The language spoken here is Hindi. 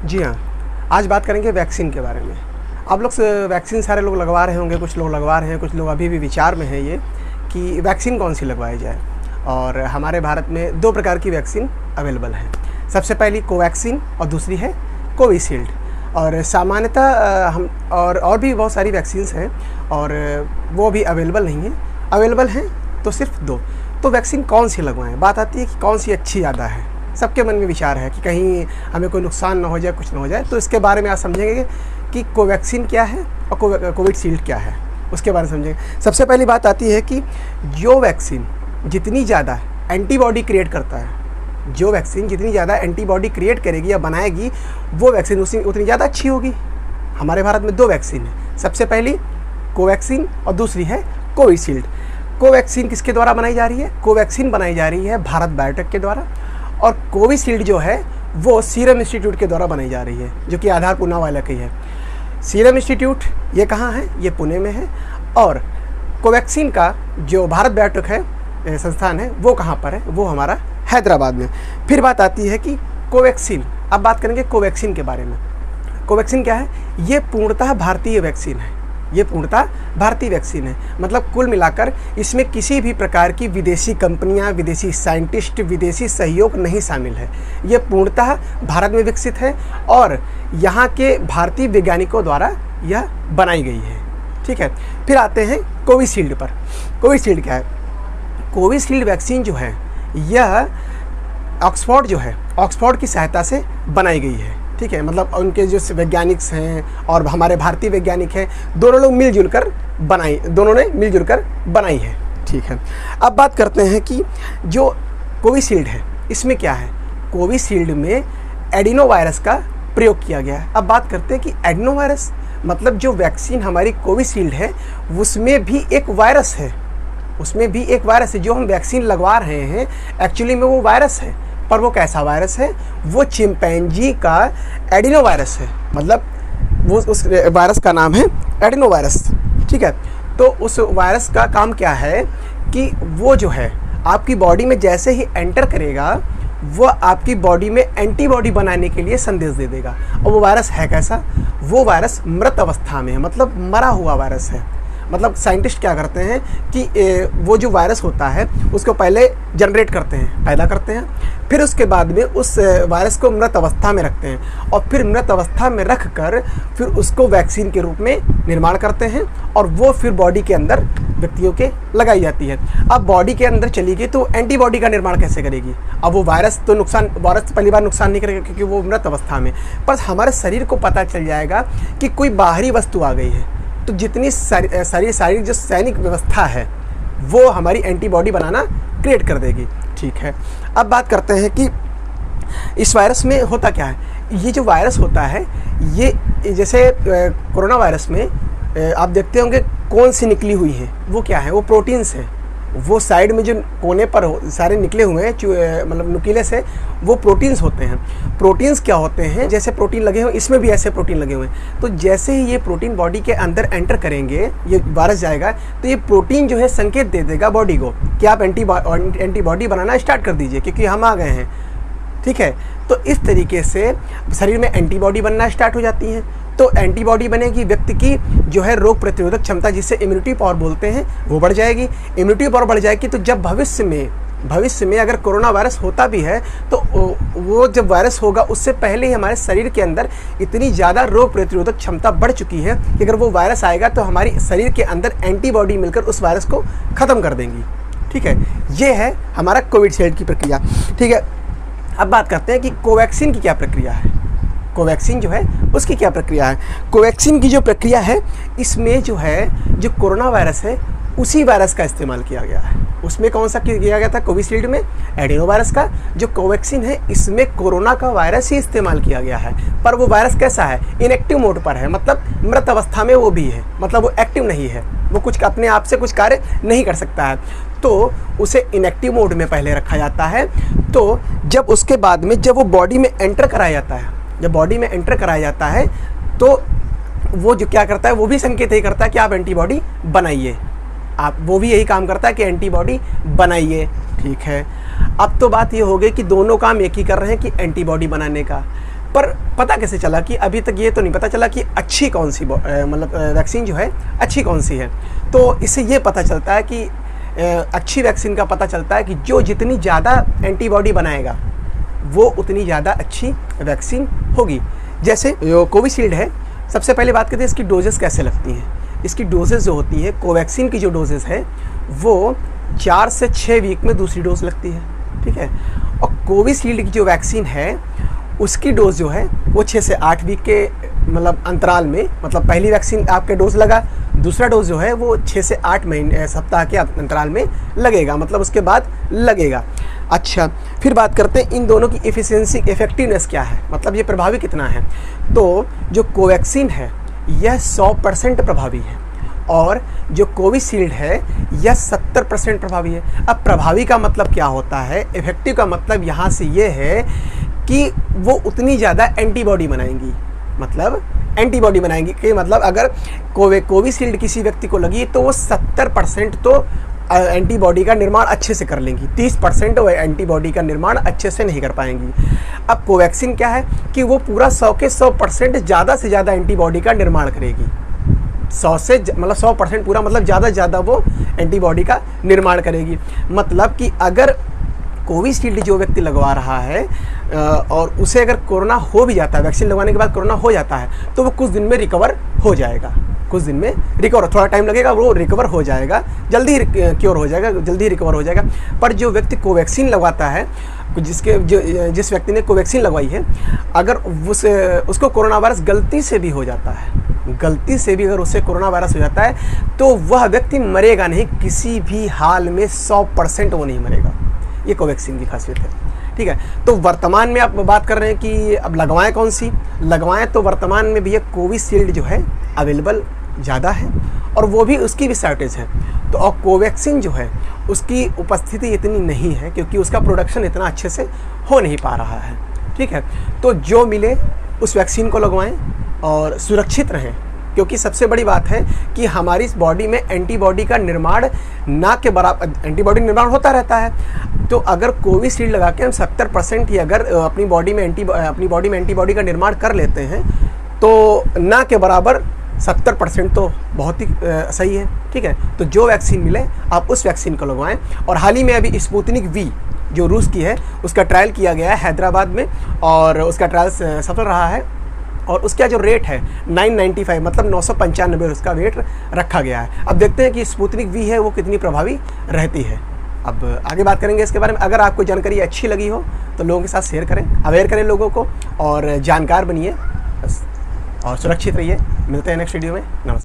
जी हाँ, आज बात करेंगे वैक्सीन के बारे में। आप लोग वैक्सीन सारे लोग लगवा रहे होंगे, कुछ लोग लगवा रहे हैं, कुछ लोग अभी भी विचार में हैं ये कि वैक्सीन कौन सी लगवाई जाए। और हमारे भारत में 2 प्रकार की वैक्सीन अवेलेबल है। सबसे पहली कोवैक्सीन और दूसरी है कोविशील्ड। और सामान्यतः हम और भी बहुत सारी वैक्सीन्स हैं और वो भी अवेलेबल नहीं हैं। अवेलेबल हैं तो सिर्फ 2। तो वैक्सीन कौन सी लगवाएं? बात आती है कि कौन सी अच्छी ज़्यादा है। सबके मन में विचार है कि कहीं हमें कोई नुकसान ना हो जाए, कुछ ना हो जाए। तो इसके बारे में आप समझेंगे कि कोवैक्सीन क्या है और कोविशील्ड क्या है, उसके बारे में समझेंगे। सबसे पहली बात आती है कि जो वैक्सीन जितनी ज़्यादा एंटीबॉडी क्रिएट करता है, जो वैक्सीन जितनी ज़्यादा एंटीबॉडी क्रिएट करेगी या बनाएगी, वो वैक्सीन उतनी ज़्यादा अच्छी होगी। हमारे भारत में 2 वैक्सीन है। सबसे पहली कोवैक्सीन और दूसरी है कोविशील्ड। कोवैक्सीन किसके द्वारा बनाई जा रही है? कोवैक्सीन बनाई जा रही है भारत बायोटेक के द्वारा, और कोविशील्ड जो है वो सीरम इंस्टीट्यूट के द्वारा बनाई जा रही है, जो कि आधार पूनावाला की है। सीरम इंस्टीट्यूट ये कहाँ है? ये पुणे में है। और कोवैक्सीन का जो भारत बायोटेक है संस्थान है, वो कहाँ पर है? वो हमारा हैदराबाद में। फिर बात आती है कि कोवैक्सीन। अब बात करेंगे कोवैक्सीन के बारे में। कोवैक्सीन क्या है? ये पूर्णतः भारतीय वैक्सीन है। ये पूर्णतः भारतीय वैक्सीन है। मतलब कुल मिलाकर इसमें किसी भी प्रकार की विदेशी कंपनियां, विदेशी साइंटिस्ट, विदेशी सहयोग नहीं शामिल है। ये पूर्णतः भारत में विकसित है और यहाँ के भारतीय वैज्ञानिकों द्वारा यह बनाई गई है। ठीक है। फिर आते हैं कोविशील्ड पर। कोविशील्ड क्या है? कोविशील्ड वैक्सीन जो है यह ऑक्सफोर्ड जो है, ऑक्सफोर्ड की सहायता से बनाई गई है। ठीक है। मतलब उनके जो वैज्ञानिक हैं और हमारे भारतीय वैज्ञानिक हैं, दोनों ने मिलजुल कर बनाई है। ठीक है। अब बात करते हैं कि जो कोविशील्ड है इसमें क्या है? कोविशील्ड में एडिनो वायरस का प्रयोग किया गया है। अब बात करते हैं कि एडिनो वायरस मतलब जो वैक्सीन हमारी कोविशील्ड है उसमें भी एक वायरस है। उसमें भी एक वायरस है। जो हम वैक्सीन लगवा रहे हैं एक्चुअली में वो वायरस है, पर वो कैसा वायरस है? वो चिंपैंजी का एडिनो वायरस है। मतलब वो उस वायरस का नाम है एडिनो वायरस। ठीक है। तो उस वायरस का काम क्या है कि वो जो है आपकी बॉडी में जैसे ही एंटर करेगा वो आपकी बॉडी में एंटीबॉडी बनाने के लिए संदेश दे देगा। और वो वायरस है कैसा? वो वायरस मृत अवस्था में है, मतलब मरा हुआ वायरस है। मतलब साइंटिस्ट क्या करते हैं कि वो जो वायरस होता है उसको पहले जनरेट करते हैं, पैदा करते हैं, फिर उसके बाद में उस वायरस को मृत अवस्था में रखते हैं और फिर मृत अवस्था में रख कर फिर उसको वैक्सीन के रूप में निर्माण करते हैं और वो फिर बॉडी के अंदर व्यक्तियों के लगाई जाती है। अब बॉडी के अंदर चली गई तो एंटीबॉडी का निर्माण कैसे करेगी? अब वो वायरस पहली बार नुकसान नहीं करेगा क्योंकि वो मृत अवस्था में, पर हमारे शरीर को पता चल जाएगा कि कोई बाहरी वस्तु आ गई है, तो जितनी सारी जो सैनिक व्यवस्था है वो हमारी एंटीबॉडी बनाना क्रिएट कर देगी। ठीक है। अब बात करते हैं कि इस वायरस में होता क्या है। ये जो वायरस होता है ये जैसे कोरोना वायरस में आप देखते होंगे कौन सी निकली हुई है, वो क्या है? वो प्रोटीन्स है। वो साइड में जो कोने पर सारे निकले हुए हैं मतलब नुकीले से, वो प्रोटीन्स होते हैं। प्रोटीन्स क्या होते हैं? जैसे प्रोटीन लगे हुए, इसमें भी ऐसे प्रोटीन लगे हुए हैं। तो जैसे ही ये प्रोटीन बॉडी के अंदर एंटर करेंगे, ये वायरस जाएगा, तो ये प्रोटीन जो है संकेत दे देगा बॉडी को कि आप एंटीबॉडी बनाना स्टार्ट कर दीजिए क्योंकि हम आ गए हैं। ठीक है। तो इस तरीके से शरीर में एंटीबॉडी बनना स्टार्ट हो जाती हैं। तो एंटीबॉडी बनेगी, व्यक्ति की जो है रोग प्रतिरोधक क्षमता जिसे इम्यूनिटी पावर बोलते हैं वो बढ़ जाएगी। इम्यूनिटी पावर बढ़ जाएगी तो जब भविष्य में अगर कोरोना वायरस होता भी है तो वो जब वायरस होगा उससे पहले ही हमारे शरीर के अंदर इतनी ज़्यादा रोग प्रतिरोधक क्षमता बढ़ चुकी है कि अगर वो वायरस आएगा तो हमारी शरीर के अंदर एंटीबॉडी मिलकर उस वायरस को ख़त्म कर देंगी। ठीक है। ये है हमारा कोविशील्ड की प्रक्रिया। ठीक है। अब बात करते हैं कि कोवैक्सीन की क्या प्रक्रिया है। कोवैक्सीन जो है उसकी क्या प्रक्रिया है। कोवैक्सीन की जो प्रक्रिया है इसमें जो है जो कोरोना वायरस है उसी वायरस का इस्तेमाल किया गया है। उसमें कौन सा किया गया था? कोविशील्ड में एडिनो वायरस का। जो कोवैक्सीन है इसमें कोरोना का वायरस ही इस्तेमाल किया गया है, पर वो वायरस कैसा है? इनएक्टिव मोड पर है, मतलब मृत अवस्था में वो भी है, मतलब वो एक्टिव नहीं है, वो कुछ अपने आप से कुछ कार्य नहीं कर सकता है। तो उसे इनएक्टिव मोड में पहले रखा जाता है। तो जब उसके बाद में जब वो बॉडी में एंटर कराया जाता है, तो वो जो क्या करता है वो भी संकेत यही करता है कि आप एंटीबॉडी बनाइए। वो भी यही काम करता है कि एंटीबॉडी बनाइए। ठीक है। अब तो बात ये हो गई कि दोनों काम एक ही कर रहे हैं कि एंटीबॉडी बनाने का। पर पता कैसे चला कि अभी तक ये तो नहीं पता चला कि अच्छी कौन सी मतलब वैक्सीन जो है अच्छी कौन सी है। तो इससे ये पता चलता है कि अच्छी वैक्सीन का पता चलता है कि जो जितनी ज़्यादा एंटीबॉडी बनाएगा वो उतनी ज़्यादा अच्छी वैक्सीन होगी। जैसे जो कोविशील्ड है, सबसे पहले बात करते हैं इसकी डोजेस कैसे लगती हैं। इसकी डोजेस जो होती है, कोवैक्सीन की जो डोजेस है वो 4 से 6 वीक में दूसरी डोज लगती है, ठीक है। और कोविशील्ड की जो वैक्सीन है उसकी डोज जो है वो 6 से 8 वीक के मतलब अंतराल में, मतलब पहली वैक्सीन आपके डोज लगा, दूसरा डोज जो है वो 6 से 8 महीने सप्ताह के अंतराल में लगेगा, मतलब उसके बाद लगेगा। अच्छा, फिर बात करते हैं इन दोनों की एफिशिएंसी, इफेक्टिवनेस क्या है, मतलब ये प्रभावी कितना है। तो जो कोवैक्सीन है यह 100% प्रभावी है और जो कोविशील्ड है यह 70% प्रभावी है। अब प्रभावी का मतलब क्या होता है, इफेक्टिव का मतलब यहाँ से ये है कि वो उतनी ज़्यादा एंटीबॉडी बनाएंगी, मतलब एंटीबॉडी बनाएंगी कि मतलब अगर कोविशील्ड किसी व्यक्ति को लगी तो वो 70% तो एंटीबॉडी का निर्माण अच्छे से कर लेंगी, 30% वो एंटीबॉडी का निर्माण अच्छे से नहीं कर पाएंगी। अब कोवैक्सीन क्या है कि वो पूरा 100 के 100% ज़्यादा से ज़्यादा एंटीबॉडी का निर्माण करेगी। 100 से मतलब 100% पूरा, मतलब ज़्यादा से ज़्यादा वो एंटीबॉडी का निर्माण करेगी। मतलब कि अगर कोविशील्ड जो व्यक्ति लगवा रहा है और उसे अगर कोरोना हो भी जाता है, वैक्सीन लगवाने के बाद कोरोना हो जाता है, तो वो कुछ दिन में रिकवर हो जाएगा, कुछ दिन में रिकवर, थोड़ा टाइम लगेगा, वो रिकवर हो जाएगा, जल्दी ही क्योर हो जाएगा, जल्दी ही रिकवर हो जाएगा। पर जो व्यक्ति कोवैक्सीन लगवाता है, जिस व्यक्ति ने कोवैक्सीन लगवाई है, अगर उसको कोरोना वायरस गलती से भी हो जाता है, गलती से भी अगर उसे कोरोना वायरस हो जाता है तो वह व्यक्ति मरेगा नहीं, किसी भी हाल में 100% वो नहीं मरेगा। ये कोवैक्सीन की खासियत है, ठीक है। तो वर्तमान में आप बात कर रहे हैं कि अब लगवाएं कौन सी लगवाएं, तो वर्तमान में भी ये कोविशील्ड जो है अवेलेबल ज़्यादा है और वो भी उसकी भी शॉर्टेज है। तो और कोवैक्सीन जो है उसकी उपस्थिति इतनी नहीं है क्योंकि उसका प्रोडक्शन इतना अच्छे से हो नहीं पा रहा है, ठीक है। तो जो मिले उस वैक्सीन को लगवाएं और सुरक्षित रहें, क्योंकि सबसे बड़ी बात है कि हमारी इस बॉडी में एंटीबॉडी का निर्माण ना के बराबर, एंटीबॉडी निर्माण होता रहता है। तो अगर कोविशील्ड लगा के हम 70% ही अगर अपनी बॉडी में एंटीबॉडी का निर्माण कर लेते हैं तो ना के बराबर 70% तो बहुत ही सही है, ठीक है। तो जो वैक्सीन मिले आप उस वैक्सीन को लगवाएं। और हाल ही में अभी स्पुतनिक वी जो रूस की है उसका ट्रायल किया गया है हैदराबाद में और उसका ट्रायल सफल रहा है और उसका जो रेट है 995, मतलब 995 उसका वेट रखा गया है। अब देखते हैं कि स्पुतनिक वी है वो कितनी प्रभावी रहती है। अब आगे बात करेंगे इसके बारे में। अगर आपको जानकारी अच्छी लगी हो तो लोगों के साथ शेयर करें, अवेयर करें लोगों को और जानकार बनिए और सुरक्षित रहिए। मिलते हैं नेक्स्ट वीडियो में। नमस्कार।